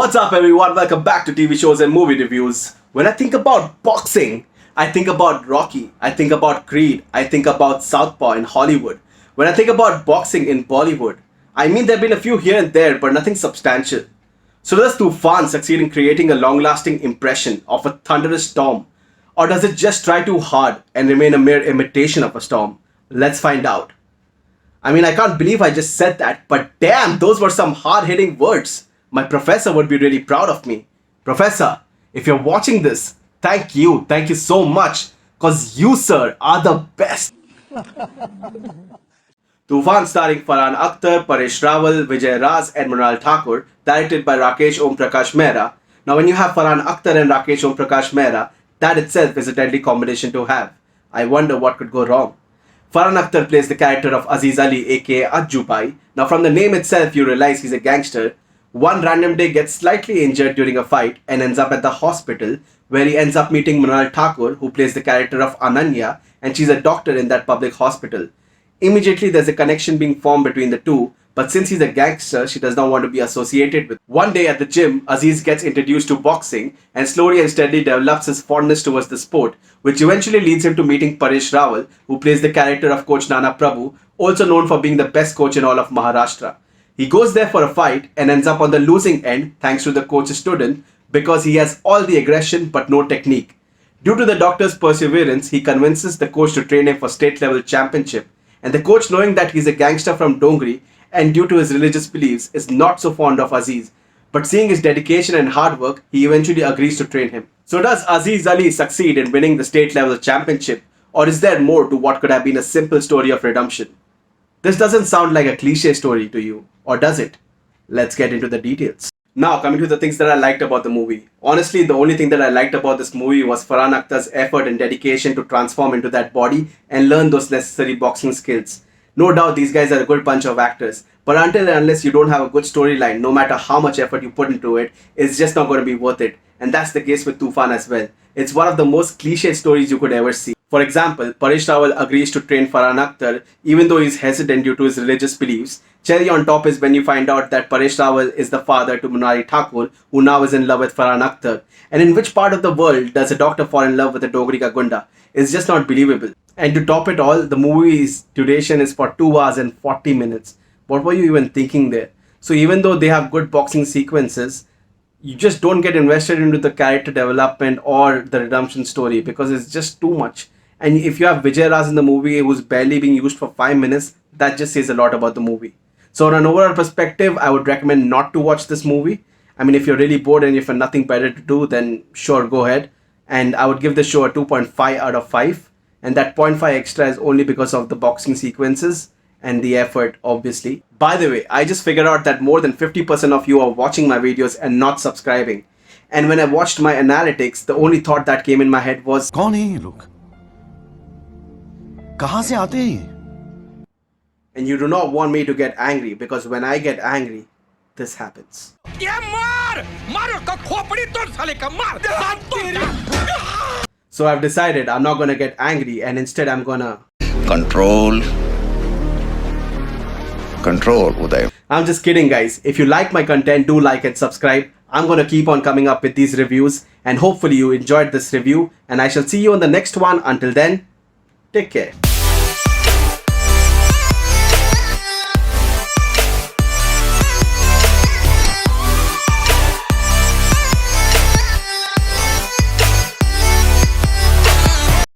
What's up everyone, welcome back to TV shows and movie reviews. When I think about boxing, I think about Rocky, I think about Creed, I think about Southpaw in Hollywood. When I think about boxing in Bollywood, I mean there have been a few here and there but nothing substantial. So does Toofaan succeed in creating a long-lasting impression of a thunderous storm? Or does it just try too hard and remain a mere imitation of a storm? Let's find out. I mean, I can't believe I just said that, but damn, those were some hard-hitting words. My professor would be really proud of me. Professor, if you're watching this, thank you so much, cause you, sir, are the best. Toofaan starring Farhan Akhtar, Paresh Rawal, Vijay Raz and Mrinal Thakur, directed by Rakesh Om Prakash Mehra. Now when you have Farhan Akhtar and Rakesh Om Prakash Mehra, that itself is a deadly combination to have. I wonder what could go wrong. Farhan Akhtar plays the character of Aziz Ali aka Ajju Bhai. Now from the name itself you realize he's a gangster. One random day gets slightly injured during a fight and ends up at the hospital where he ends up meeting Mrinal Thakur, who plays the character of Ananya, and she's a doctor in that public hospital. Immediately there's a connection being formed between the two, but since he's a gangster, she does not want to be associated with. One day at the gym, Aziz gets introduced to boxing and slowly and steadily develops his fondness towards the sport, which eventually leads him to meeting Paresh Rawal, who plays the character of Coach Nana Prabhu, also known for being the best coach in all of Maharashtra. He goes there for a fight and ends up on the losing end thanks to the coach's student because he has all the aggression but no technique. Due to the doctor's perseverance, he convinces the coach to train him for state level championship, and the coach, knowing that he's a gangster from Dongri and due to his religious beliefs, is not so fond of Aziz. But seeing his dedication and hard work, he eventually agrees to train him. So does Aziz Ali succeed in winning the state level championship, or is there more to what could have been a simple story of redemption? This doesn't sound like a cliche story to you, or does it? Let's get into the details. Now coming to the things that I liked about the movie. Honestly, the only thing that I liked about this movie was Farhan Akhtar's effort and dedication to transform into that body and learn those necessary boxing skills. No doubt these guys are a good bunch of actors, but until and unless you don't have a good storyline, no matter how much effort you put into it, it's just not going to be worth it. And that's the case with Toofaan as well. It's one of the most cliche stories you could ever see. For example, Paresh Rawal agrees to train Farhan Akhtar even though he's hesitant due to his religious beliefs. Cherry on top is when you find out that Paresh Rawal is the father to Mrinal Thakur, who now is in love with Farhan Akhtar. And in which part of the world does a doctor fall in love with a Dogri ka gunda? It's just not believable. And to top it all, the movie's duration is for 2 hours and 40 minutes. What were you even thinking there? So even though they have good boxing sequences, you just don't get invested into the character development or the redemption story because it's just too much. And if you have Vijay Raz in the movie who's barely being used for 5 minutes, that just says a lot about the movie. So on an overall perspective, I would recommend not to watch this movie. I mean, if you're really bored and if you're nothing better to do, then sure, go ahead. And I would give the show a 2.5 out of 5. And that 0.5 extra is only because of the boxing sequences and the effort, obviously. By the way, I just figured out that more than 50% of you are watching my videos and not subscribing. And when I watched my analytics, the only thought that came in my head was, कौन है ये लोग? कहां से आते हैं? And you do not want me to get angry because when I get angry, this happens. So I've decided I'm not gonna get angry and instead I'm gonna Control, Uday. I'm just kidding, guys. If you like my content, do like and subscribe. I'm gonna keep on coming up with these reviews and hopefully you enjoyed this review and I shall see you on the next one. Until then, take care.